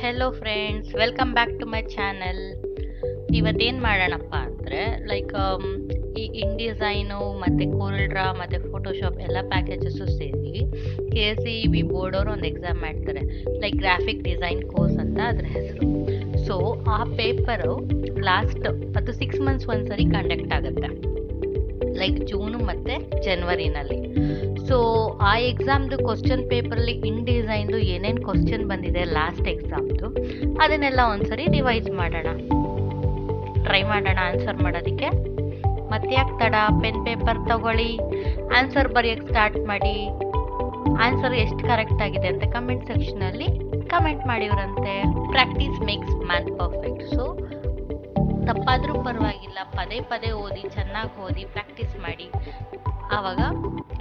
Hello friends, welcome back to my channel. ಇವತ್ತೇನು ಮಾಡೋಣಪ್ಪ ಅಂದರೆ ಈ ಇನ್ಡಿಸೈನು ಮತ್ತು ಕೋಲ್ಡ್ರಾ ಮತ್ತು ಫೋಟೋಶಾಪ್ ಎಲ್ಲ ಪ್ಯಾಕೇಜಸ್ಸು ಸೇರಿ KCEB ಬೋರ್ಡ್ ಅವರು ಒಂದು ಎಕ್ಸಾಮ್ ಮಾಡ್ತಾರೆ. ಗ್ರಾಫಿಕ್ ಡಿಸೈನ್ ಕೋರ್ಸ್ ಅಂತ ಅದ್ರ ಹೆಸರು. ಸೊ ಆ ಪೇಪರು ಅದು 6 ಮಂತ್ಸ್ ಒಂದ್ಸರಿ ಕಂಡಕ್ಟ್ ಆಗುತ್ತೆ, ಜೂನು ಮತ್ತು ಜನವರಿನಲ್ಲಿ. ಸೊ ಆ ಎಕ್ಸಾಮ್ದು ಕ್ವಶನ್ ಪೇಪರಲ್ಲಿ ಇನ್ ಡಿಸೈನ್ದು ಏನೇನು ಕ್ವಶನ್ ಬಂದಿದೆ ಲಾಸ್ಟ್ ಎಕ್ಸಾಮ್ದು, ಅದನ್ನೆಲ್ಲ ಒಂದ್ಸರಿ ರಿವೈಸ್ ಮಾಡೋಣ, ಟ್ರೈ ಮಾಡೋಣ ಆನ್ಸರ್ ಮಾಡೋದಕ್ಕೆ. ಮತ್ತೆ ಯಾಕೆ ತಡ, ಪೆನ್ ಪೇಪರ್ ತಗೊಳ್ಳಿ, ಆನ್ಸರ್ ಬರೆಯೋಕ್ಕೆ ಸ್ಟಾರ್ಟ್ ಮಾಡಿ. ಆನ್ಸರ್ ಎಷ್ಟು ಕರೆಕ್ಟ್ ಆಗಿದೆ ಅಂತ ಕಮೆಂಟ್ ಸೆಕ್ಷನಲ್ಲಿ ಕಮೆಂಟ್ ಮಾಡಿವ್ರಂತೆ. Practice makes man perfect. So ತಪ್ಪಾದರೂ ಪರವಾಗಿಲ್ಲ, ಪದೇ ಪದೇ ಓದಿ, ಚೆನ್ನಾಗಿ ಓದಿ, ಪ್ರಾಕ್ಟೀಸ್ ಮಾಡಿ. ಆವಾಗ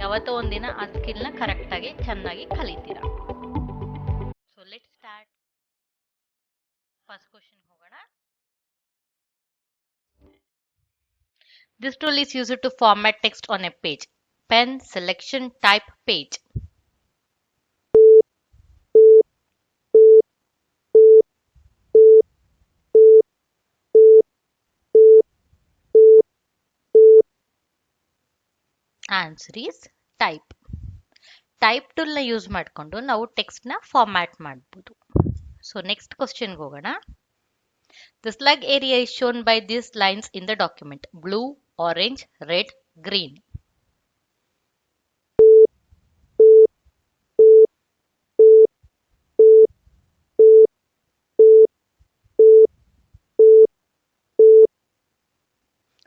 ಯಾವತ್ತೋ ಒಂದಿನ ಆ ಸ್ಕಿಲ್ನ ಕರೆಕ್ಟಾಗಿ ಚೆನ್ನಾಗಿ ಕಲಿತೀರಾ. So let start. First question ಹೋಗೋಣ. This tool is used to format text on a page. Pen, selection, type, page. Answer is type. Type ಟೂಲ್ನ ಯೂಸ್ ಮಾಡಿಕೊಂಡು ನಾವು ಟೆಕ್ಸ್ಟ್ನ ಫಾರ್ಮ್ಯಾಟ್ ಮಾಡ್ಬೋದು. ಸೊ ನೆಕ್ಸ್ಟ್ ಕ್ವಶನ್ಗೆ ಹೋಗೋಣ. The slug area is shown by these lines in the document: blue, orange, red, green.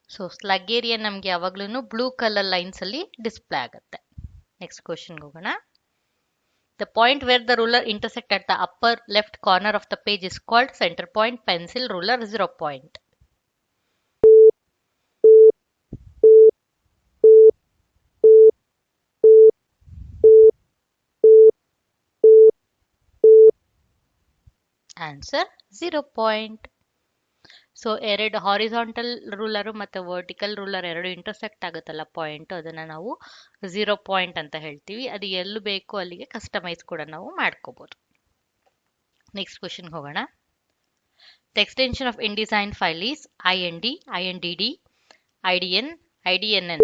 So slug area ನಮಗೆ ಯಾವಾಗ್ಲೂ blue colour lines ಅಲ್ಲಿ ಡಿಸ್ಪ್ಲೇ ಆಗುತ್ತೆ. ನೆಕ್ಸ್ಟ್ ಕ್ವಶನ್ಗೆ ಹೋಗೋಣ. The point where the ruler intersect at the upper left corner of the page is called center point, pencil, ruler, 0 point. Answer 0 point. So ಎರಡು horizontal ರೂಲರು ಮತ್ತು vertical ruler ಎರಡು intersect ಆಗುತ್ತಲ್ಲ point, ಅದನ್ನು ನಾವು 0 point ಅಂತ ಹೇಳ್ತೀವಿ. ಅದು ಎಲ್ಲಿ ಬೇಕೋ ಅಲ್ಲಿಗೆ ಕಸ್ಟಮೈಸ್ ಕೂಡ ನಾವು ಮಾಡ್ಕೋಬಹುದು. ನೆಕ್ಸ್ಟ್ ಕ್ವಶನ್ಗೆ ಹೋಗೋಣ. The extension of InDesign file is IND, INDD, IDN, IDNN.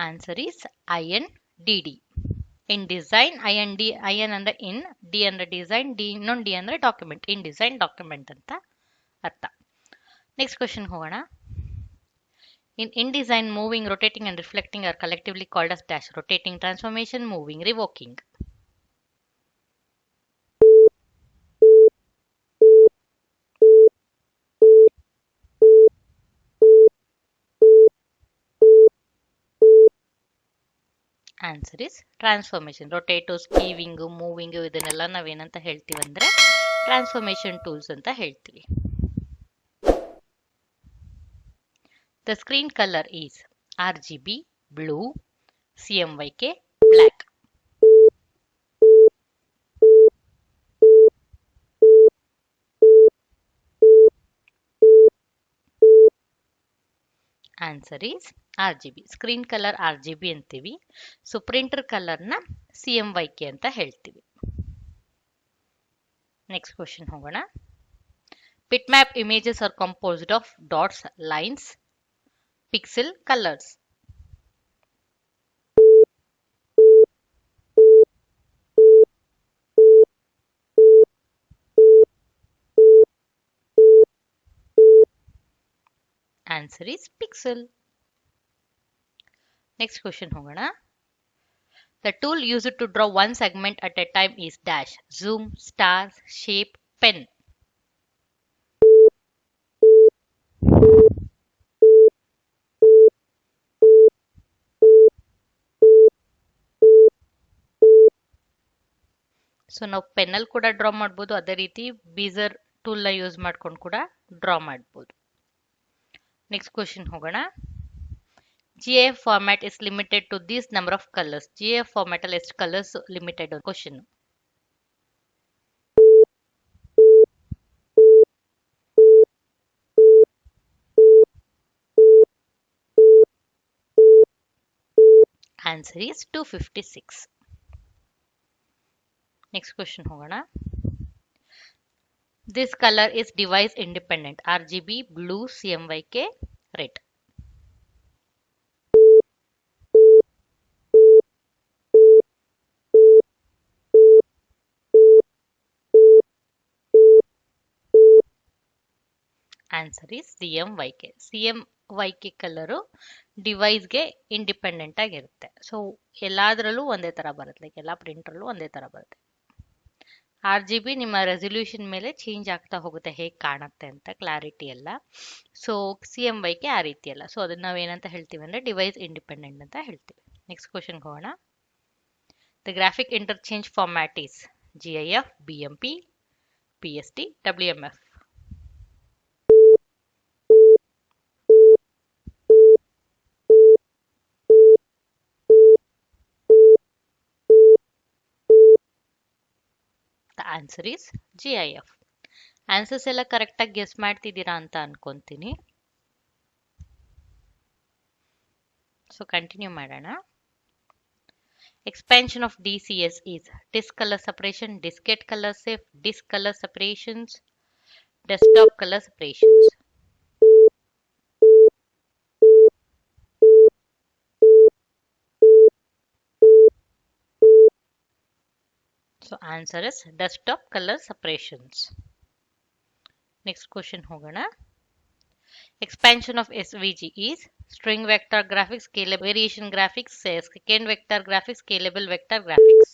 Answer is INDD. In design IN ಅಂದ್ರೆ ಇನ್, ಡಿ ಅಂದ್ರೆ ಡಿಸೈನ್, ಇನ್ನೊಂದು ಡಿ ಅಂದ್ರೆ ಡಾಕ್ಯುಮೆಂಟ್, ಇನ್ ಡಿಸೈನ್ ಡಾಕ್ಯುಮೆಂಟ್ ಅಂತ ಅರ್ಥ. ನೆಕ್ಸ್ಟ್ ಕ್ವಶನ್ ಹೋಗೋಣ. In InDesign, moving, rotating and reflecting are collectively called as dash: rotating, transformation, moving, revoking. Answer is transformation. Rotate, skewing, moving ಇದನ್ನೆಲ್ಲ ನಾವೇನಂತ ಹೇಳ್ತೀವಿ ಅಂದರೆ ಟ್ರಾನ್ಸ್ಫಾರ್ಮೇಶನ್ ಟೂಲ್ಸ್ ಅಂತ ಹೇಳ್ತೀವಿ. The screen colour is RGB, blue, CMYK, black. Answer is RGB. Screen colour RGB ಅಂತೀವಿ. So printer ಕಲರ್ನ CMYK ಅಂತ ಹೇಳ್ತೀವಿ. ನೆಕ್ಸ್ಟ್ ಕ್ವಶನ್ ಹೋಗೋಣ. Bitmap images are composed of dots, lines, pixel, colors. Answer is pixel. Next question ಹೋಗೋಣ. The tool used to draw one segment at a time is dash: zoom, stars, shape, pen. So ನಾವು ಪೆನ್ನಲ್ಲಿ ಕೂಡ draw ಮಾಡ್ಬೋದು, ಅದೇ ರೀತಿ ಬೀಸರ್ ಟೂಲ್ನ use ಮಾಡ್ಕೊಂಡು ಕೂಡ draw ಮಾಡ್ಬೋದು. Next question ಹೋಗೋಣ. GIF format is limited to this number of colours. GIF format ಅಲ್ಲಿ ಎಷ್ಟು colours limited? Question. Answer is 256. Next question ಹೋಗೋಣ. This colour is device independent. RGB, blue, CMYK, red. Answer is CMYK. CMYK colour ಡಿವೈಸ್ಗೆ independent ಆಗಿರುತ್ತೆ. So ಎಲ್ಲಾದ್ರಲ್ಲೂ ಒಂದೇ ತರ ಬರುತ್ತೆ, like ಎಲ್ಲ ಪ್ರಿಂಟರ್ಲ್ಲೂ ಒಂದೇ ತರ ಬರುತ್ತೆ. RGB ನಿಮ್ಮ ರೆಸೊಲ್ಯೂಷನ್ ಮೇಲೆ ಚೇಂಜ್ ಆಗ್ತಾ ಹೋಗುತ್ತೆ, ಹೇಗೆ ಕಾಣುತ್ತೆ ಅಂತ, ಕ್ಲಾರಿಟಿ ಎಲ್ಲ. ಸೊ CMYK ಆ ರೀತಿ ಅಲ್ಲ. ಸೊ ಅದನ್ನ ನಾವೇನಂತ ಹೇಳ್ತೀವಿ ಅಂದ್ರೆ ಡಿವೈಸ್ ಇಂಡಿಪೆಂಡೆಂಟ್ ಅಂತ ಹೇಳ್ತೀವಿ. ನೆಕ್ಸ್ಟ್ ಕ್ವಶನ್ ಹೋಗೋಣ. The graphic interchange format is GIF, BMP, PST, WMF. Answer is GIF. Answers ಎಲ್ಲ ಕರೆಕ್ಟಾಗಿ ಗೆಸ್ ಮಾಡ್ತಿದ್ದೀರಾ ಅಂತ ಅನ್ಕೊಂತೀನಿ. ಸೊ ಕಂಟಿನ್ಯೂ ಮಾಡೋಣ. Expansion of DCS is disk colour separation, diskette colour safe, disk colour separations, desktop colour separations. So answer is desktop colour separations. Next question ಹೋಗೋಣ. Expansion of SVG is string vector graphics, scalable variation graphics, second vector graphics, scalable vector graphics.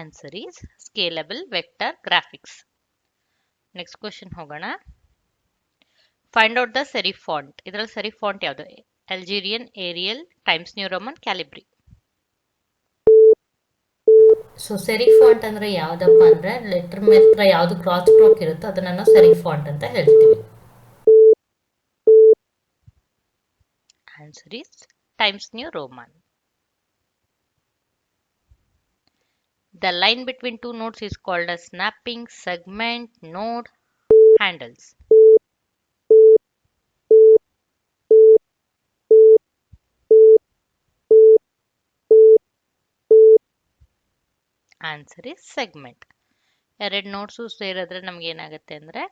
Answer is scalable vector graphics. Next question ಹೋಗೋಣ. Find out the serif font. ಇದರಲ್ಲಿ serif font ಯಾವುದು? Algerian, Arial, Times New Roman, Calibri. So serif font ಅಂದ್ರೆ ಯಾವ್ದಪ್ಪ ಅಂದ್ರೆ letter ಮಾತ್ರ ಯಾವ್ದು cross stroke ಇರುತ್ತೋ ಅದನ್ನ ನಾವು ಸೆರಿಫ್ ಫಾಂಟ್ ಅಂತ ಹೇಳ್ತೀವಿ. Answer is times New Roman. The line between two nodes is called as snapping, segment, node, handles. Answer is segment. ಎರಡು ನೋಟ್ಸು ಸೇರಿದ್ರೆ ನಮ್ಗೆ ಏನಾಗುತ್ತೆ ಅಂದ್ರೆ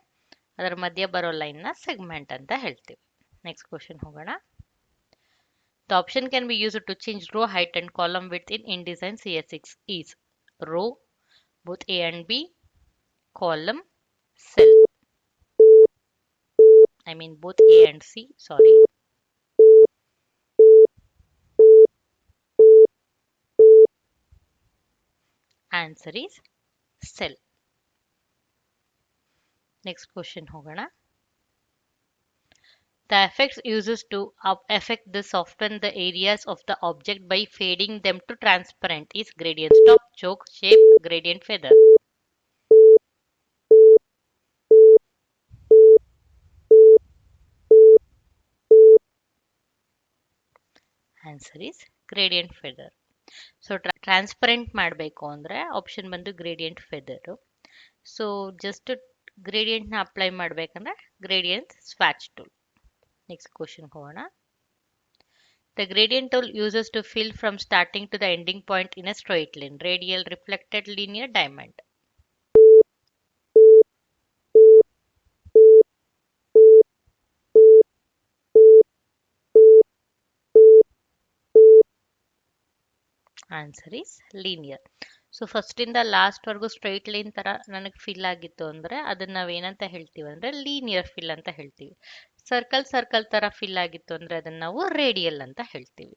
ಅದರ ಮಧ್ಯ ಬರೋ ಲೈನ್ನ ಸೆಗ್ಮೆಂಟ್ ಅಂತ ಹೇಳ್ತೀವಿ. ನೆಕ್ಸ್ಟ್ ಕ್ವಶನ್ ಹೋಗೋಣ. The option can be used to change row height and column width in InDesign CS6 is row, both A and B, column, cell. I mean both A and C, sorry. Answer is cell. Next question ಹೋಗೋಣ. The effects uses to affect the soften the areas of the object by fading them to transparent is gradient stop, choke, shape, gradient feather. Answer is gradient feather. So transparent ಮಾಡಬೇಕು ಅಂದರೆ option ಬಂದು gradient feather. So just ಗ್ರೇಡಿಯಂಟ್ನ apply ಮಾಡಬೇಕಂದ್ರೆ gradient swatch tool. Next question ಹೋಗೋಣ. The gradient tool uses to fill from starting to the ending point in a straight line, radial, reflected, linear, diamond. Answer is linear. So ಫಸ್ಟಿಂದ ಲಾಸ್ಟ್ವರೆಗೂ straight line ಥರ ನನಗೆ fill ಆಗಿತ್ತು ಅಂದರೆ ಅದನ್ನು ನಾವೇನಂತ ಹೇಳ್ತೀವಿ ಅಂದರೆ ಲೀನಿಯರ್ ಫಿಲ್ ಅಂತ ಹೇಳ್ತೀವಿ. ಸರ್ಕಲ್ ಥರ ಫಿಲ್ ಆಗಿತ್ತು ಅಂದರೆ ಅದನ್ನು ನಾವು ರೇಡಿಯಲ್ ಅಂತ ಹೇಳ್ತೀವಿ.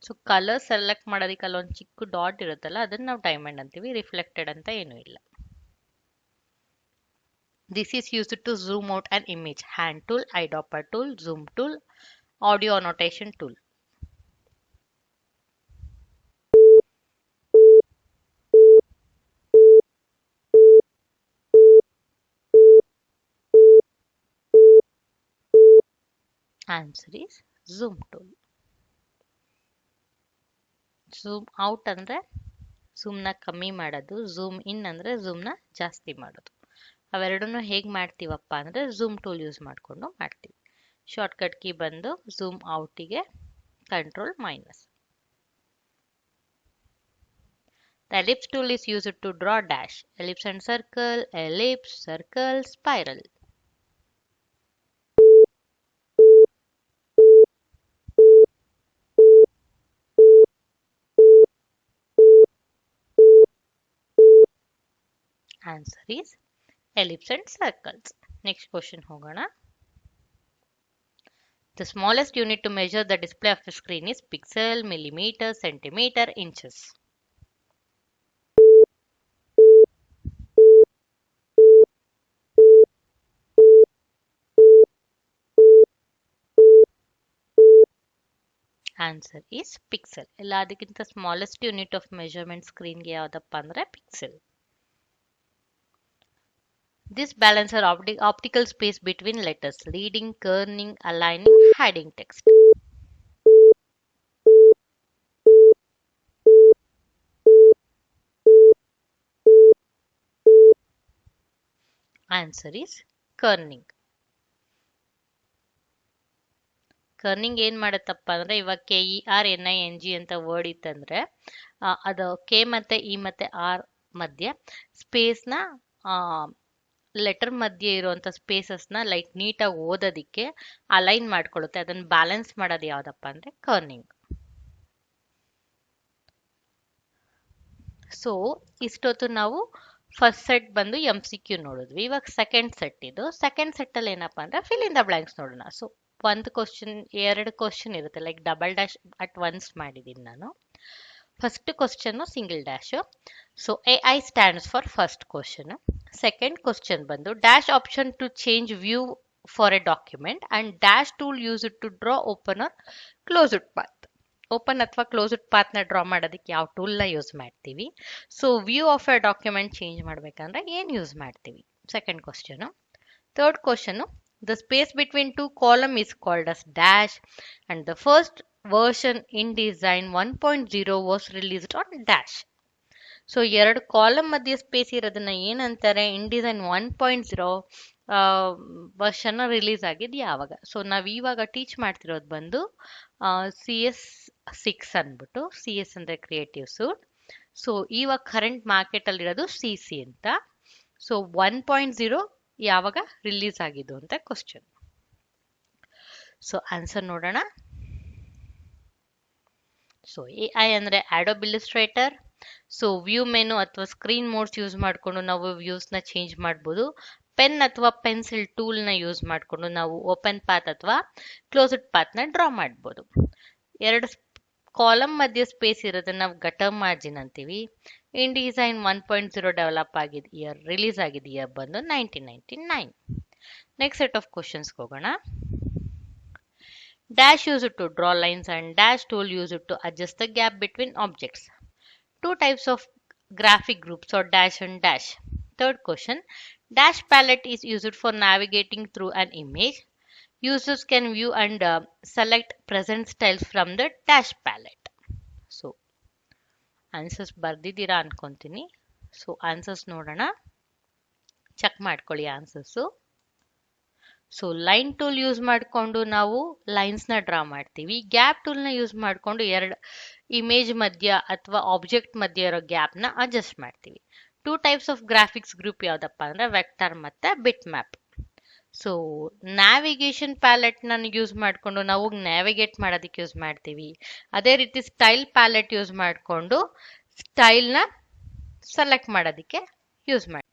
ಸೊ ಕಲರ್ ಸೆಲೆಕ್ಟ್ ಮಾಡೋದಕ್ಕೆ ಅಲ್ಲೊಂದು ಚಿಕ್ಕ ಡಾಟ್ ಇರುತ್ತಲ್ಲ ಅದನ್ನು ನಾವು ಡೈಮಂಡ್ ಅಂತೀವಿ. ರಿಫ್ಲೆಕ್ಟೆಡ್ ಅಂತ ಏನೂ ಇಲ್ಲ. This is used to zoom out on image, hand tool, eyedropper tool, zoom tool, audio annotation tool. Answer is zoom tool. Zoom out ಅಂದರೆ ಝೂಮ್ನ ಕಮ್ಮಿ ಮಾಡೋದು, ಝೂಮ್ ಇನ್ ಅಂದರೆ ಝೂಮ್ನ ಜಾಸ್ತಿ ಮಾಡೋದು. ಅವೆರಡನ್ನೂ ಹೇಗೆ ಮಾಡ್ತೀವಪ್ಪ ಅಂದರೆ ಝೂಮ್ ಟೂಲ್ ಯೂಸ್ ಮಾಡಿಕೊಂಡು ಮಾಡ್ತೀವಿ. ಶಾರ್ಟ್ಕಟ್ ಕೀ ಬಂದು ಝೂಮ್ ಔಟಿಗೆ control minus. The ellipse tool is used to draw dash, ellipse and circle, ellipse, circle, spiral. Answer is ellipse and circles. Next question ಹೋಗೋಣ. The smallest unit to measure the display of a screen is pixel, millimeter, centimeter, inches. Answer is pixel. ಎಲ್ಲ ಅದಕ್ಕಿಂತ smallest unit of measurement ಸ್ಕ್ರೀನ್ಗೆ ಯಾವುದಪ್ಪ ಅಂದರೆ pixel. This balance optical space between letters, reading, Kernighan, aligning, hiding text. Answer is Kernighan. Kernighan ಏನು ಮಾಡುತ್ತಪ್ಪ ಅಂದರೆ ಇವಾಗ KERNING ಅಂತ word ಇತ್ತಂದರೆ ಅದು ಕೆ ಮತ್ತು ಇ ಮತ್ತು ಆರ್ ಮಧ್ಯೆ ಸ್ಪೇಸ್ನ ಲೆಟರ್ ಮಧ್ಯೆ ಇರುವಂಥ ಸ್ಪೇಸಸ್ನ ಲೈಕ್ ನೀಟಾಗಿ ಓದೋದಕ್ಕೆ ಅಲೈನ್ ಮಾಡ್ಕೊಳ್ಳುತ್ತೆ. ಅದನ್ನು ಬ್ಯಾಲೆನ್ಸ್ ಮಾಡೋದು ಯಾವುದಪ್ಪ ಅಂದರೆ ಕರ್ನಿಂಗ್. ಸೊ ಇಷ್ಟೊತ್ತು ನಾವು ಫಸ್ಟ್ ಸೆಟ್ ಬಂದು MCQ ನೋಡಿದ್ವಿ. ಇವಾಗ ಸೆಕೆಂಡ್ ಸೆಟ್ ಇದು. ಸೆಕೆಂಡ್ ಸೆಟ್ಟಲ್ಲಿ ಏನಪ್ಪ ಅಂದರೆ ಫಿಲ್ ಇನ್ ದ ಬ್ಲ್ಯಾಂಕ್ಸ್ ನೋಡೋಣ. ಸೊ ಒಂದು ಕ್ವಶನ್, ಎರಡು ಕ್ವಶನ್ ಇರುತ್ತೆ, like double dash at once ಮಾಡಿದ್ದೀನಿ ನಾನು. First question single dash. So AI stands for first question. Second question ಬಂದು dash option to change view for a document and dash tool use it to draw open or closed path. Open ಅಥವಾ closed ಪಾತ್ನ draw ಮಾಡೋದಕ್ಕೆ ಯಾವ ಟೂಲ್ನ use ಮಾಡ್ತೀವಿ. So view of A document change ಮಾಡಬೇಕಂದ್ರೆ ಏನು use ಮಾಡ್ತೀವಿ, second question. Third question, the space between two columns is called as dash and the first version InDesign 1.0 was released on dash. So ಎರಡು column ಮಧ್ಯೆ space ಇರೋದನ್ನ ಏನಂತಾರೆ, InDesign 1.0 version release ಆಗಿದ್ದು ಯಾವಾಗ. So ನಾವು ಇವಾಗ ಟೀಚ್ ಮಾಡ್ತಿರೋದು ಬಂದು CS6 ಅಂದ್ಬಿಟ್ಟು. CS ಅಂದರೆ ಕ್ರಿಯೇಟಿವ್ ಸೂಟ್. ಸೊ ಇವಾಗ ಕರೆಂಟ್ ಮಾರ್ಕೆಟಲ್ಲಿರೋದು CC ಅಂತ. ಸೊ 1.0 ಯಾವಾಗ ರಿಲೀಸ್ ಆಗಿದ್ದು ಅಂತ ಕ್ವಶನ್. ಸೊ ಆನ್ಸರ್ ನೋಡೋಣ. ಸೊ AI ಅಂದರೆ adobe illustrator. So view menu ಅಥವಾ ಸ್ಕ್ರೀನ್ ಮೋಡ್ಸ್ ಯೂಸ್ ಮಾಡಿಕೊಂಡು ನಾವು ವ್ಯೂಸ್ನ ಚೇಂಜ್ ಮಾಡ್ಬೋದು. ಪೆನ್ ಅಥವಾ ಪೆನ್ಸಿಲ್ ಟೂಲ್ನ ಯೂಸ್ ಮಾಡಿಕೊಂಡು ನಾವು ಓಪನ್ ಪಾತ್ ಅಥವಾ ಕ್ಲೋಸ್ಡ್ ಪಾತ್ನ ಡ್ರಾ ಮಾಡ್ಬೋದು. ಎರಡು ಕಾಲಮ್ ಮಧ್ಯೆ ಸ್ಪೇಸ್ ಇರೋದನ್ನ ನಾವು ಗಟರ್ ಮಾರ್ಜಿನ್ ಅಂತೀವಿ. InDesign 1.0 ಡೆವಲಪ್ ಆಗಿದ್ದ ಇಯರ್, ರಿಲೀಸ್ ಆಗಿದ್ದ ಇಯರ್ ಬಂದು 1999. ನೆಕ್ಸ್ಟ್ ಸೆಟ್ ಆಫ್ ಕ್ವಶನ್ಸ್ಗೆ ಹೋಗೋಣ. Dash use to draw lines and dash tool use to adjust the gap between objects. Two types of graphic groups or dash and dash. Third question, dash palette is used for navigating through an image. Users can view and select present styles from the dash palette. So answers ಬರ್ದಿದ್ದೀರಾ ಅನ್ಕೊಂತೀನಿ. So answers ನೋಡೋಣ, check ಮಾಡ್ಕೊಳ್ಳಿ answers. So line tool use ಮಾಡಿಕೊಂಡು ನಾವು ಲೈನ್ಸ್ನ draw ಮಾಡ್ತೀವಿ. Gap ಟೂಲ್ನ use ಮಾಡಿಕೊಂಡು ಎರಡು ಇಮೇಜ್ ಮಧ್ಯ ಅಥವಾ ಆಬ್ಜೆಕ್ಟ್ ಮಧ್ಯ ಇರೋ ಗ್ಯಾಪ್ನ ಅಡ್ಜಸ್ಟ್ ಮಾಡ್ತೀವಿ. Two types of graphics group ಯಾವುದಪ್ಪ ಅಂದರೆ ವೆಕ್ಟರ್ ಮತ್ತು ಬಿಟ್ ಮ್ಯಾಪ್. ಸೊ ನ್ಯಾವಿಗೇಷನ್ ಪ್ಯಾಲೆಟ್ನ ಯೂಸ್ ಮಾಡಿಕೊಂಡು ನಾವು ನ್ಯಾವಿಗೇಟ್ ಮಾಡೋದಕ್ಕೆ ಯೂಸ್ ಮಾಡ್ತೀವಿ. ಅದೇ ರೀತಿ ಸ್ಟೈಲ್ ಪ್ಯಾಲೆಟ್ ಯೂಸ್ ಮಾಡಿಕೊಂಡು ಸ್ಟೈಲ್ನ ಸೆಲೆಕ್ಟ್ ಮಾಡೋದಕ್ಕೆ ಯೂಸ್ ಮಾಡಿ.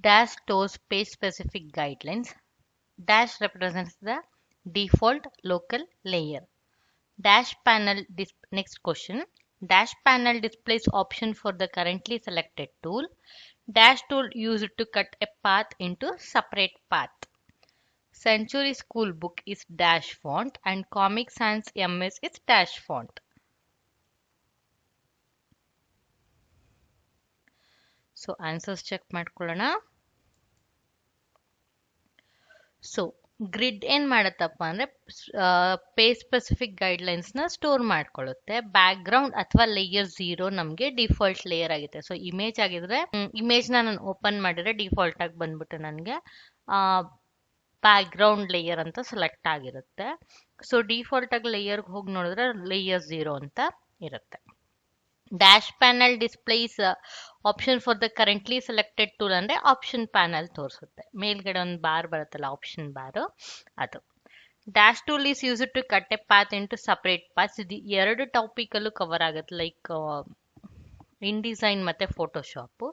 Dash stores page-specific guidelines. Dash represents the default local layer. Dash panel, next question. Dash panel displays option for the currently selected tool. Dash tool used to cut a path into separate path. Century School Book is Dash font and Comic Sans MS is Dash font. So answers check ಮಾಡ್ಕೊಳ್ಳೋಣ. So grid ಏನ್ ಮಾಡತ್ತಪ್ಪ ಅಂದ್ರೆ page specific guidelines ನ store ಮಾಡ್ಕೊಳ್ಳುತ್ತೆ. Background ಅಥವಾ layer 0 ನಮ್ಗೆ default layer ಆಗಿದೆ. So image ಆಗಿದ್ರೆ ಇಮೇಜ್ ನ ನಾನು ಓಪನ್ ಮಾಡಿದ್ರೆ ಡಿಫಾಲ್ಟ್ ಆಗಿ ಬಂದ್ಬಿಟ್ಟು ನನಗೆ ಬ್ಯಾಕ್ ಗ್ರೌಂಡ್ ಲೇಯರ್ ಅಂತ ಸೆಲೆಕ್ಟ್ ಆಗಿರುತ್ತೆ. ಸೊ ಡಿಫಾಲ್ಟ್ ಆಗಿ ಲೇಯರ್ ಹೋಗಿ ನೋಡಿದ್ರೆ ಲೇಯರ್ 0 ಅಂತ ಇರುತ್ತೆ. Dash panel displays option for the currently selected tool ಅಂದ್ರೆ ಆಪ್ಷನ್ ಪ್ಯಾನಲ್ ತೋರಿಸುತ್ತೆ. ಮೇಲ್ಗಡೆ ಒಂದು ಬಾರ್ ಬರುತ್ತಲ್ಲ ಆಪ್ಷನ್ ಬಾರ್, ಅದು. Dash tool is use to cut a path into separate paths. ಇದು ಎರಡು ಟಾಪಿಕ್ ಅಲ್ಲೂ ಕವರ್ ಆಗುತ್ತೆ, ಲೈಕ್ ಇನ್ ಡಿಸೈನ್ ಮತ್ತೆ ಫೋಟೋಶಾಪ್.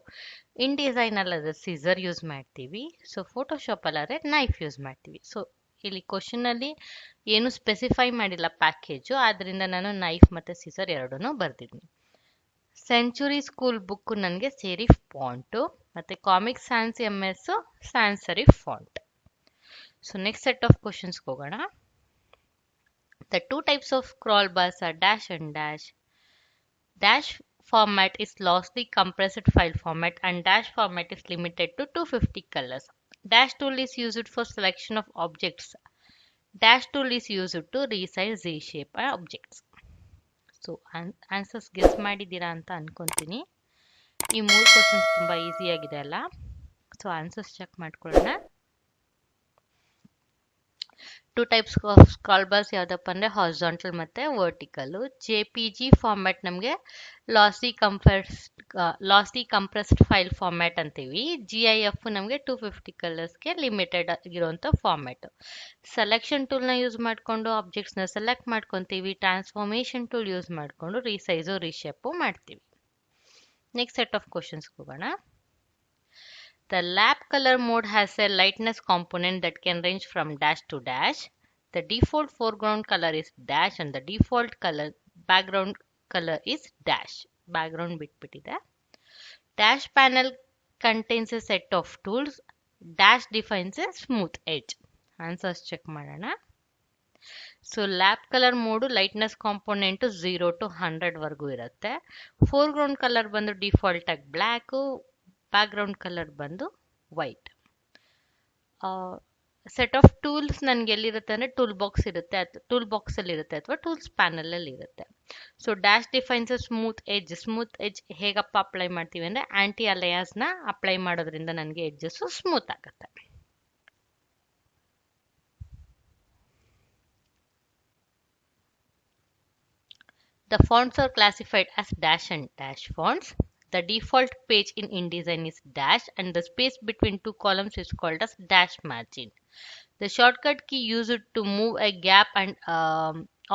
ಇನ್ ಡಿಸೈನ್ ಅಲ್ಲಾದ್ರೆ ಸಿಸರ್ ಯೂಸ್ ಮಾಡ್ತೀವಿ, ಸೊ ಫೋಟೋಶಾಪ್ ಅಲ್ಲಾದ್ರೆ ನೈಫ್ ಯೂಸ್ ಮಾಡ್ತೀವಿ. ಸೊ ಇಲ್ಲಿ ಕ್ವಶನ್ ಅಲ್ಲಿ ಏನು ಸ್ಪೆಸಿಫೈ ಮಾಡಿಲ್ಲ ಪ್ಯಾಕೇಜು, ಆದ್ರಿಂದ ನಾನು ನೈಫ್ ಮತ್ತೆ ಸಿಸರ್ ಎರಡನ್ನೂ ಬರ್ದಿದ್ದೀನಿ. ಸೆಂಚುರಿ ಸ್ಕೂಲ್ ಬುಕ್ ನನಗೆ ಸೇರಿಫ್ ಫಾಂಟ್, ಮತ್ತೆ comic sans MS sans serif font. So next set of questions ಹೋಗೋಣ. The two types of scroll bars are dash and dash. Dash format is loosely compressed file format and dash format is limited to 250 colors. Dash tool is used for selection of objects. Dash tool is used to resize Z-shape objects. So answers guess ಮಾಡಿದ್ದೀರಾ ಅಂತ ಅನ್ಕೊಂತೀನಿ. ಈ 3 questions ತುಂಬ easy ಆಗಿದೆ ಅಲ್ಲ. So answers check ಮಾಡ್ಕೊಳ್ಳೋಣ. Two types of scroll bars ಯಾವುದಪ್ಪ ಅಂದರೆ ಹಾರಿಜಾಂಟಲ್ ಮತ್ತು ವರ್ಟಿಕಲ್. JPG ಫಾರ್ಮ್ಯಾಟ್ ನಮಗೆ ಲಾಸಿ ಕಂಪ್ರೆಸ್ಡ್ ಫೈಲ್ ಫಾರ್ಮ್ಯಾಟ್ ಅಂತೀವಿ. GIF ನಮಗೆ 250 ಕಲರ್ಸ್ಗೆ ಲಿಮಿಟೆಡ್ ಆಗಿರುವಂಥ ಫಾರ್ಮ್ಯಾಟ್. ಸೆಲೆಕ್ಷನ್ ಟೂಲ್ನ ಯೂಸ್ ಮಾಡಿಕೊಂಡು ಆಬ್ಜೆಕ್ಟ್ಸ್ನ ಸೆಲೆಕ್ಟ್ ಮಾಡ್ಕೊತೀವಿ. ಟ್ರಾನ್ಸ್ಫಾರ್ಮೇಷನ್ ಟೂಲ್ ಯೂಸ್ ಮಾಡಿಕೊಂಡು ರೀಸೈಜು ರೀಶೇಪು ಮಾಡ್ತೀವಿ. ನೆಕ್ಸ್ಟ್ ಸೆಟ್ ಆಫ್ ಕ್ವಶನ್ಸ್ ಹೋಗೋಣ. The lap color mode has a lightness component that can range from dash to dash. The default foreground color is dash and the default color background color is dash. Background ಬಿಟ್ಬಿಟ್ಟಿದೆ. Dash panel contains a set of tools. Dash defines a smooth edge. Answers check ಮಾಡೋಣ. So lap colour mode lightness component 0 to 100 ವರೆಗೂ ಇರುತ್ತೆ. ಫೋರ್ಗ್ರೌಂಡ್ colour ಬಂದು default ಆಗಿ black, background colour ಬಂದು white. Set of tools ನನಗೆ ಎಲ್ಲಿರುತ್ತೆ ಅಂದರೆ tool ಬಾಕ್ಸಲ್ಲಿ ಇರುತ್ತೆ ಅಥವಾ ಟೂಲ್ಸ್ ಪ್ಯಾನಲಲ್ಲಿ ಇರುತ್ತೆ. So dash defines smooth edge ಹೇಗಪ್ಪ ಅಪ್ಲೈ ಮಾಡ್ತೀವಿ ಅಂದರೆ ಆಂಟಿ ಅಲಯಾಸ್ನ ಅಪ್ಲೈ ಮಾಡೋದ್ರಿಂದ ನನಗೆ ಎಡ್ಜಸ್ಸು ಸ್ಮೂತ್ ಆಗುತ್ತೆ. The fonts are classified as dash and dash fonts. The default page in InDesign is dash and the space between two columns is called as dash margin. The shortcut key used to move a gap and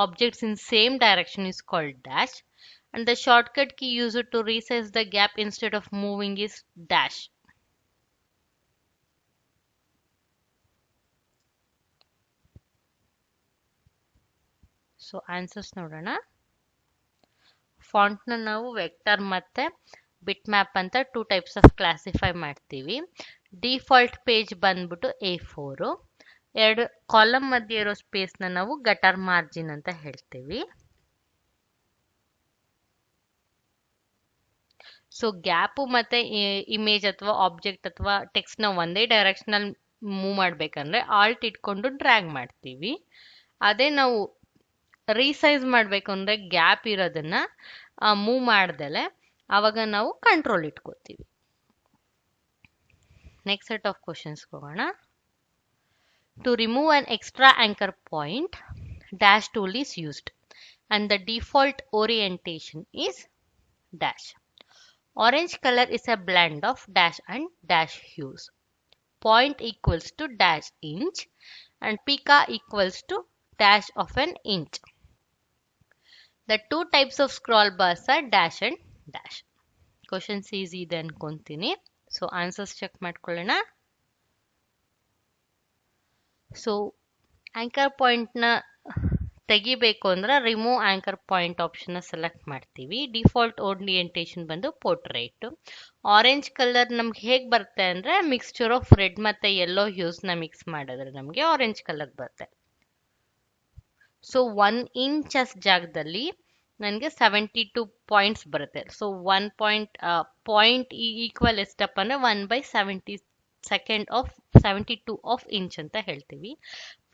objects in same direction is called dash, and the shortcut key used to resize the gap instead of moving is dash. So answers ನೋಡೋಣ. ಫಾಂಟ್ನ ನಾವು vector ಮತ್ತು ಬಿಟ್ map ಅಂತ 2 types of classify ಮಾಡ್ತೀವಿ. Default page ಬಂದ್ಬಿಟ್ಟು A4. 2 column ಮಧ್ಯೆ ಇರೋ ಸ್ಪೇಸ್ನ ನಾವು gutter margin ಅಂತ ಹೇಳ್ತೀವಿ. ಸೊ ಗ್ಯಾಪು ಮತ್ತು ಇಮೇಜ್ ಅಥವಾ ಆಬ್ಜೆಕ್ಟ್ ಅಥವಾ ಟೆಕ್ಸ್ಟ್ನ ಒಂದೇ ಡೈರೆಕ್ಷನಲ್ಲಿ ಮೂವ್ ಮಾಡಬೇಕಂದ್ರೆ ಆಲ್ಟ್ ಇಟ್ಕೊಂಡು ಡ್ರ್ಯಾಗ್ ಮಾಡ್ತೀವಿ. ಅದೇ ನಾವು ರೀಸೈಜ್ ಮಾಡಬೇಕು ಅಂದರೆ ಗ್ಯಾಪ್ ಇರೋದನ್ನ ಮೂವ್ ಮಾಡ್ದಲೆ ಆವಾಗ ನಾವು ಕಂಟ್ರೋಲ್ ಇಟ್ಕೋತೀವಿ. ನೆಕ್ಸ್ಟ್ ಸೆಟ್ ಆಫ್ ಕ್ವಶನ್ಸ್ ಹೋಗೋಣ. To remove an extra anchor point, dash tool is used and the default orientation is dash. Orange color is a blend of dash and dash hues. Point equals to dash inch and pica equals to dash of an inch. The 2 types of scroll bars are dash and dash. Questions easy ಇದೆ ಅನ್ಕೊಂತೀನಿ. So answers check ಮಾಡ್ಕೊಳ್ಳೋಣ. So anchor ಪಾಯಿಂಟ್ನ ತೆಗಿಬೇಕು ಅಂದ್ರೆ remove anchor point ಆಪ್ಷನ್ನ select ಮಾಡ್ತೀವಿ. Default orientation ಬಂದು portrait. Orange colour ನಮ್ಗೆ ಹೇಗೆ ಬರುತ್ತೆ ಅಂದರೆ ಮಿಕ್ಸ್ಚರ್ ಆಫ್ ರೆಡ್ ಮತ್ತು ಯೆಲ್ಲೋ ಹ್ಯೂಸ್ನ ಮಿಕ್ಸ್ ಮಾಡಿದ್ರೆ ನಮಗೆ ಆರೆಂಜ್ ಕಲರ್ ಬರುತ್ತೆ. ಸೊ 1 ಇಂಚಸ್ ಜಾಗದಲ್ಲಿ ನನಗೆ 72 ಪಾಯಿಂಟ್ಸ್ ಬರುತ್ತೆ. ಸೊ 1 ಪಾಯಿಂಟ್ ಈಕ್ವಲ್ ಎಷ್ಟಪ್ಪ ಅಂದರೆ 1/72 ಸೆಕೆಂಡ್ ಆಫ್ 72 ಆಫ್ ಇಂಚ್ ಅಂತ ಹೇಳ್ತೀವಿ.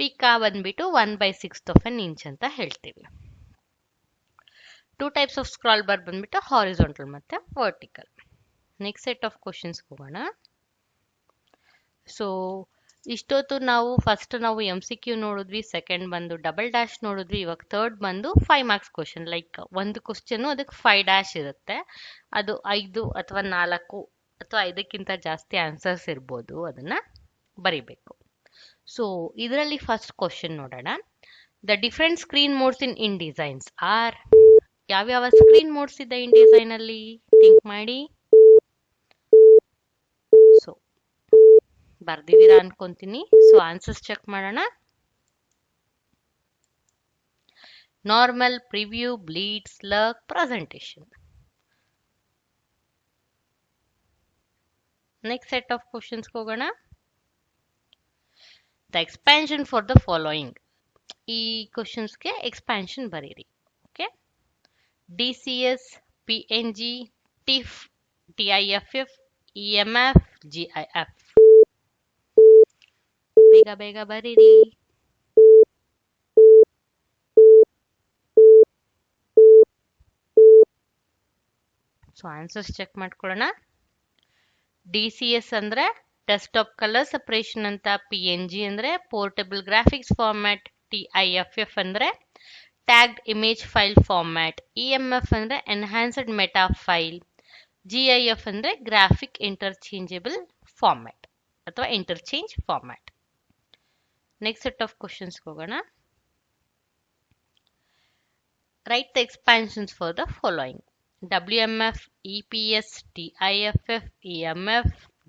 ಪಿಕಾ ಬಂದ್ಬಿಟ್ಟು 1/6 ಆಫ್ ಎನ್ ಇಂಚ್ ಅಂತ ಹೇಳ್ತೀವಿ. 2 ಟೈಪ್ಸ್ ಆಫ್ ಸ್ಕ್ರಾಲ್ ಬಾರ್ ಬಂದ್ಬಿಟ್ಟು ಹಾರಿಜಾಂಟಲ್ ಮತ್ತೆ vertical. Next set of questions ಹೋಗೋಣ. ಸೊ ಇಷ್ಟೊತ್ತು ನಾವು MCQ ನೋಡಿದ್ವಿ, ಸೆಕೆಂಡ್ ಬಂದು ಡಬಲ್ ಡ್ಯಾಶ್ ನೋಡಿದ್ವಿ, ಇವಾಗ ಥರ್ಡ್ ಬಂದು 5 ಮಾರ್ಕ್ಸ್ ಕ್ವಶನ್. ಲೈಕ್ ಒಂದು ಕ್ವಶನ್ ಅದಕ್ಕೆ 5 ಡ್ಯಾಶ್ ಇರುತ್ತೆ, ಅದು 5 ಅಥವಾ 4 ಅಥವಾ 5ಕ್ಕಿಂತ ಜಾಸ್ತಿ ಆನ್ಸರ್ಸ್ ಇರ್ಬೋದು, ಅದನ್ನ ಬರಿಬೇಕು. ಸೊ ಇದರಲ್ಲಿ ಫಸ್ಟ್ ಕ್ವಶನ್ ನೋಡೋಣ. The different screen modes in InDesigns are. ಯಾವ್ಯಾವ ಸ್ಕ್ರೀನ್ ಮೋಡ್ಸ್ ಇದೆ InDesign ಅಲ್ಲಿ ಥಿಂಕ್ ಮಾಡಿ. ಸೊ ಬರ್ದಿದ್ದೀರಾ ಅನ್ಕೊಂತೀನಿ. ಸೊ ಆನ್ಸರ್ಸ್ ಚೆಕ್ ಮಾಡೋಣ. Normal, preview, bleed, slug, presentation. Next set of questions ಹೋಗೋಣ. The expansion for the following. ಈ ಕ್ವಶನ್ಸ್ಗೆ ಎಕ್ಸ್ಪ್ಯಾನ್ಷನ್ ಬರೀರಿ. Okay. DCS, PNG, TIFF, TIFF, EMF, GIF. ಬೇಗ ಬೇಗ ಬರೀರಿ. ಸೊ ಆನ್ಸರ್ಸ್ ಚೆಕ್ ಮಾಡ್ಕೊಳ್ಳೋಣ. DCS ಅಂದ್ರೆ ಡೆಸ್ಕ್ಟಾಪ್ ಕಲರ್ ಸೆಪರೇಷನ್ ಅಂತ, PNG ಅಂದ್ರೆ ಪೋರ್ಟಬಲ್ ಗ್ರಾಫಿಕ್ಸ್ ಫಾರ್ಮ್ಯಾಟ್, TIFF ಅಂದ್ರೆ tagged image file format, EMF ಅಂದ್ರೆ ಎನ್ಹಾನ್ಸ್ಡ್ ಮೆಟಾ ಫೈಲ್, GIF ಅಂದ್ರೆ ಗ್ರಾಫಿಕ್ ಇಂಟರ್ಚೇಂಜಬಲ್ ಫಾರ್ಮ್ಯಾಟ್ ಅಥವಾ interchange format. Next set of questions ಹೋಗೋಣ. Write the expansions for the following. WMF, EPS, TIFF, EMF,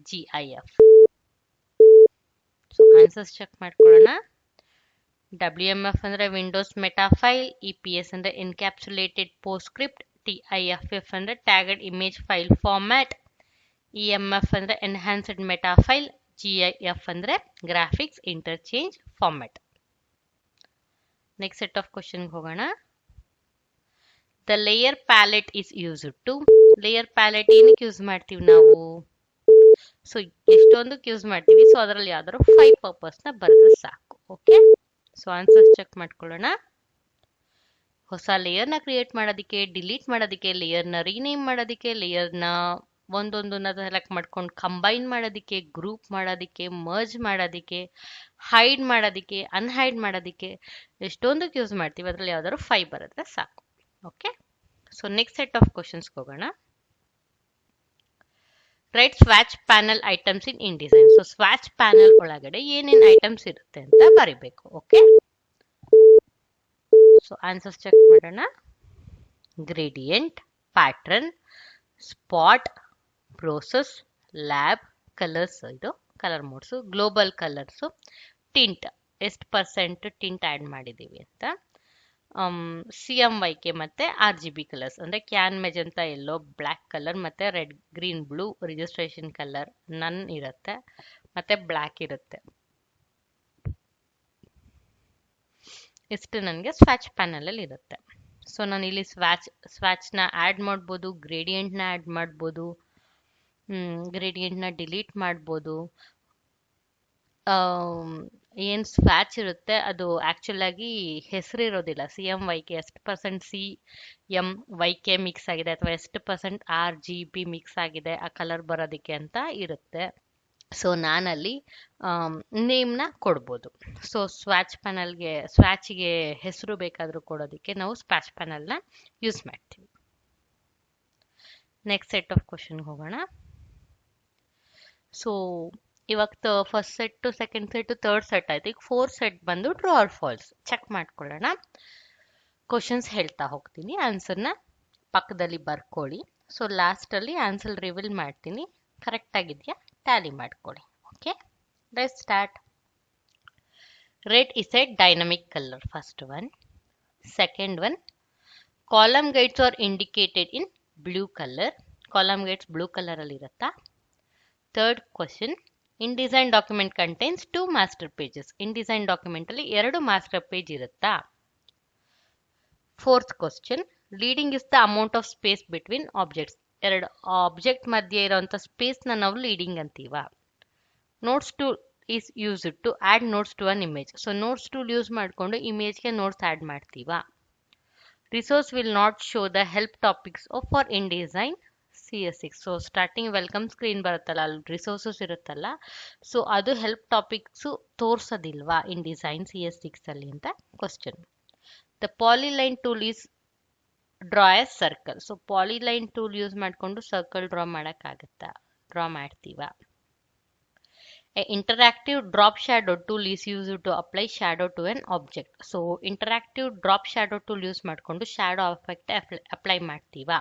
GIF. So answers check ಮಾಡ್ಕೊಳ್ಳೋಣ. WMF ಅಂದ್ರೆ Windows meta file, EPS ಅಂದ್ರೆ encapsulated PostScript, TIFF ಅಂದ್ರೆ tagged image file format, EMF ಅಂದ್ರೆ enhanced meta file, GIF ಅಂದ್ರೆ graphics interchange format. Next set of question ಹೋಗೋಣ. The layer palette is used to. Layer palette ಏನಕ್ಕೆ use ಮಾಡ್ತೀವಿ ನಾವು? So ಎಷ್ಟೊಂದಕ್ಕೆ use ಮಾಡ್ತೀವಿ. ಸೊ ಅದರಲ್ಲಿ ಯಾವ್ದಾದ್ರು 5 ಪರ್ಪಸ್ನ ಬರೆದ್ರೆ ಸಾಕು. ಓಕೆ. ಸೊ ಆನ್ಸರ್ಸ್ ಚೆಕ್ ಮಾಡ್ಕೊಳ್ಳೋಣ. ಹೊಸ ಲೇಯರ್ನ ಕ್ರಿಯೇಟ್ ಮಾಡೋದಕ್ಕೆ, ಡಿಲೀಟ್ ಮಾಡೋದಕ್ಕೆ, ಲೇಯರ್ನ ರೀನೇಮ್ ಮಾಡೋದಕ್ಕೆ, ಲೇಯರ್ನ ಒಂದೊಂದನ್ನ ಸೆಲೆಕ್ಟ್ ಮಾಡ್ಕೊಂಡು ಕಂಬೈನ್ ಮಾಡೋದಕ್ಕೆ, ಗ್ರೂಪ್ ಮಾಡೋದಕ್ಕೆ, ಮರ್ಜ್ ಮಾಡೋದಕ್ಕೆ, ಹೈಡ್ ಮಾಡೋದಕ್ಕೆ, ಅನ್ಹೈಡ್ ಮಾಡೋದಕ್ಕೆ, ಎಷ್ಟೊಂದಕ್ಕೆ ಯೂಸ್ ಮಾಡ್ತೀವಿ. ಅದರಲ್ಲಿ ಯಾವ್ದಾದ್ರು 5 ಬರೆದ್ರೆ ಸಾಕು. Okay. So next set of questions ಹೋಗೋಣ. Write swatch panel items in InDesign. So swatch panel ಒಳಗಡೆ ಏನೇನ್ ಐಟಮ್ಸ್ ಇರುತ್ತೆ ಅಂತ ಬರಿಬೇಕು. ಓಕೆ. ಸೊ ಆನ್ಸರ್ಸ್ ಚೆಕ್ ಮಾಡೋಣ. Gradient, pattern, spot, process, lab, colours, ಇದು colour modes, global colours, tint, ಎಷ್ಟು percent tint add ಮಾಡಿದ್ದೀವಿ ಅಂತ, CMYK ಮತ್ತೆ RGB ಕಲರ್ಸ್ ಅಂದ್ರೆ ಕ್ಯಾನ್ ಮೆಜೆಂಟ ಯೆಲ್ಲೋ, ಬ್ಲ್ಯಾಕ್ ಕಲರ್ ಮತ್ತೆ red, green, blue, registration colour ನನ್ ಇರುತ್ತೆ ಮತ್ತೆ ಬ್ಲ್ಯಾಕ್ ಇರುತ್ತೆ. ಇಷ್ಟು ನನಗೆ ಸ್ವಾಚ್ ಪ್ಯಾನಲ್ ಅಲ್ಲಿ ಇರುತ್ತೆ. ಸೊ ನಾನು ಇಲ್ಲಿ ಸ್ವಾಚ್ನ ಆ್ಯಡ್ ಮಾಡ್ಬೋದು, ಗ್ರೇಡಿಯಂಟ್ನ ಆ್ಯಡ್ ಮಾಡ್ಬೋದು, ಗ್ರೇಡಿಯಂಟ್ನ ಡಿಲೀಟ್ ಮಾಡ್ಬೋದು. ಏನು ಸ್ವಾಚ್ ಇರುತ್ತೆ ಅದು ಆ್ಯಕ್ಚುಲ್ ಆಗಿ ಹೆಸರಿರೋದಿಲ್ಲ. CMYK ಎಷ್ಟು ಪರ್ಸೆಂಟ್ CMYK ಮಿಕ್ಸ್ ಆಗಿದೆ ಅಥವಾ ಎಷ್ಟು ಪರ್ಸೆಂಟ್ RGB ಮಿಕ್ಸ್ ಆಗಿದೆ ಆ ಕಲರ್ ಬರೋದಕ್ಕೆ ಅಂತ ಇರುತ್ತೆ. ಸೊ ನಾನಲ್ಲಿ ನೇಮ್ನ ಕೊಡ್ಬೋದು. ಸೊ ಸ್ವಾಚ್ಗೆ ಹೆಸರು ಬೇಕಾದರೂ ಕೊಡೋದಕ್ಕೆ ನಾವು ಸ್ವಾಚ್ ಪ್ಯಾನಲ್ನ ಯೂಸ್ ಮಾಡ್ತೀವಿ. ನೆಕ್ಸ್ಟ್ ಸೆಟ್ ಆಫ್ ಕ್ವಶನ್ ಹೋಗೋಣ. ಸೊ ಇವಾಗ first set, second set, third set ಆಯ್ತು. ಈಗ 4th ಸೆಟ್ ಬಂದು ಟ್ರೂ ಆರ್ ಫಾಲ್ಸ್ ಚೆಕ್ ಮಾಡ್ಕೊಳ್ಳೋಣ. ಕ್ವಶನ್ಸ್ ಹೇಳ್ತಾ ಹೋಗ್ತೀನಿ, ಆನ್ಸರ್ನ ಪಕ್ಕದಲ್ಲಿ ಬರ್ಕೊಳ್ಳಿ. ಸೊ ಲಾಸ್ಟಲ್ಲಿ ಆನ್ಸರ್ ರಿವೀಲ್ ಮಾಡ್ತೀನಿ, ಕರೆಕ್ಟ್ ಆಗಿದೆಯಾ ಟ್ಯಾಲಿ ಮಾಡ್ಕೊಳ್ಳಿ. Okay. Let's start. Red is a dynamic colour, first one. Second one, column guides are indicated in blue colour. Column guides blue colour ಅಲ್ಲಿ ಇರುತ್ತಾ? Third question, InDesign document contains 2 master pages. InDesign document ಅಲ್ಲಿ 2 master page ಇರುತ್ತಾ? Fourth question, leading is the amount of space between objects. 2 object ಮಧ್ಯೆ ಇರುವಂತ space ನ ನಾವು leading ಅಂತೀವ? Notes tool is use to add notes to an image. So notes tool use ಮಾಡಿಕೊಂಡು ಇಮೇಜ್ಗೆ notes add ಮಾಡ್ತೀವಾ? Resource will not show the help topics for InDesign CS6. So starting welcome screen ಬರುತ್ತಲ್ಲ, ಅಲ್ಲಿ resources ಇರುತ್ತಲ್ಲ, so ಅದು help topics ತೋರಿಸೋದಿಲ್ವಾ InDesign CS6 ಅಲ್ಲಿ ಅಂತ question. The polyline tool is draw a circle. So polyline tool use ಮಾಡಿಕೊಂಡು circle draw ಮಾಡ್ತೀವಾ? Interactive drop shadow tool is used to apply shadow to an object. So interactive drop shadow tool use ಮಾಡಿಕೊಂಡು shadow effect apply ಮಾಡ್ತೀವಾ?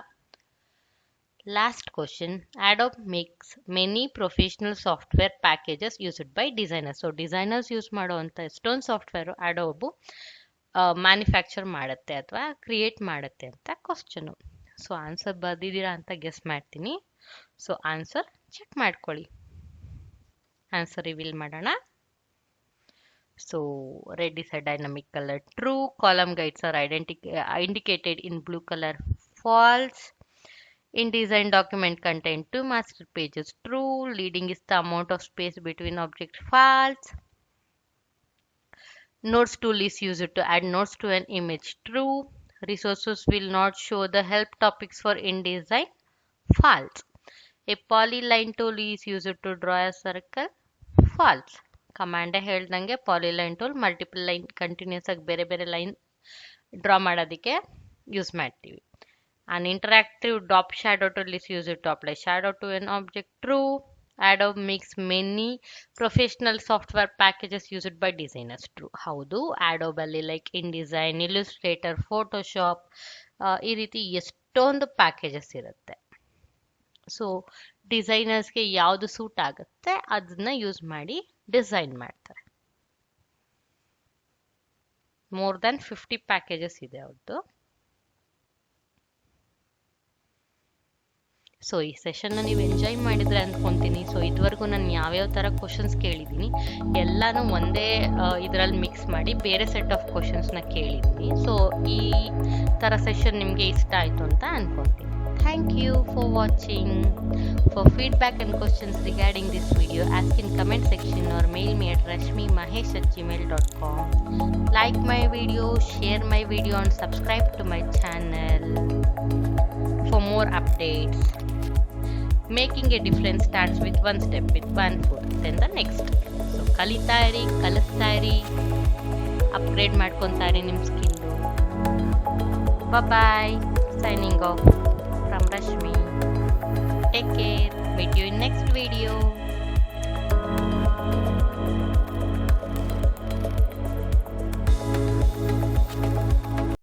Last question. Adobe makes many professional software packages used by designers. So designers use ಮಾಡುವಂಥ ಎಷ್ಟೊಂದು software Adobe manufacture ಮಾಡುತ್ತೆ ಅಥವಾ create ಮಾಡುತ್ತೆ ಅಂತ question. So answer ಬರ್ದಿದ್ದೀರಾ ಅಂತ guess ಮಾಡ್ತೀನಿ. So answer check ಮಾಡ್ಕೊಳ್ಳಿ. ಆನ್ಸರ್ ರಿವೀಲ್ ಮಾಡೋಣ. So red is a dynamic color, true. Column guides are indicated in blue color, false. In design document contain 2 master pages, true. Leading is the amount of space between objects, false. Notes tool is used to add notes to an image, true. Resources will not show the help topics for InDesign, false. A polyline tool is used to draw a circle, false. ಕಮಾಂಡೇ ಹೇಳ್ದಂಗೆ ಪಾಲಿಲೈನ್ tool multiple line continuous ಆಗಿ ಬೇರೆ ಬೇರೆ line draw ಮಾಡೋದಕ್ಕೆ use ಮಾಡ್ತೀವಿ. An interactive drop shadow tool is used to apply shadow to an object, true. Adobe makes many professional software packages used by designers, true. ಹೌದು, Adobe ಅಲ್ಲಿ like InDesign, Illustrator, Photoshop ಈ ರೀತಿ ಎಷ್ಟೊಂದು packages ಇರುತ್ತೆ. So ಡಿಸೈನರ್ಸ್ಗೆ ಯಾವುದು suit ಆಗುತ್ತೆ ಅದನ್ನ use ಮಾಡಿ ಡಿಸೈನ್ ಮಾಡ್ತಾರೆ. ಮೋರ್ ದೆನ್ 50 ಪ್ಯಾಕೇಜಸ್ ಇದೆ ಅವ್ರದ್ದು. ಸೊ ಈ ಸೆಷನ್ನ ನೀವು ಎಂಜಾಯ್ ಮಾಡಿದ್ರೆ ಅಂದ್ಕೊತೀನಿ. ಸೊ ಇದುವರೆಗೂ ನಾನು ಯಾವ್ಯಾವ ಥರ ಕ್ವಶನ್ಸ್ ಕೇಳಿದ್ದೀನಿ ಎಲ್ಲನೂ ಒಂದೇ ಇದರಲ್ಲಿ ಮಿಕ್ಸ್ ಮಾಡಿ ಬೇರೆ ಸೆಟ್ ಆಫ್ ಕ್ವಶನ್ಸ್ನ ಕೇಳಿದ್ದೀನಿ. ಸೊ ಈ ಥರ ಸೆಷನ್ ನಿಮಗೆ ಇಷ್ಟ ಆಯಿತು ಅಂತ ಅಂದ್ಕೊತೀನಿ. Thank you for watching. For feedback and questions regarding this video, ask in comment section or mail me at rashmimahesh@gmail.com. Like my video, share my video and subscribe to my channel for more updates. Making a difference starts with one step, with one foot, then the next. So ಕಲಿತಾ ಇರಿ, ಕಲಿಸ್ತಾ ಇರಿ, upgrade ಮಾಡ್ಕೊತಾ ಇರಿ ನಿಮ್ಮ skill. Bye. Signing off from Rashmi. Take care. Meet you in next video.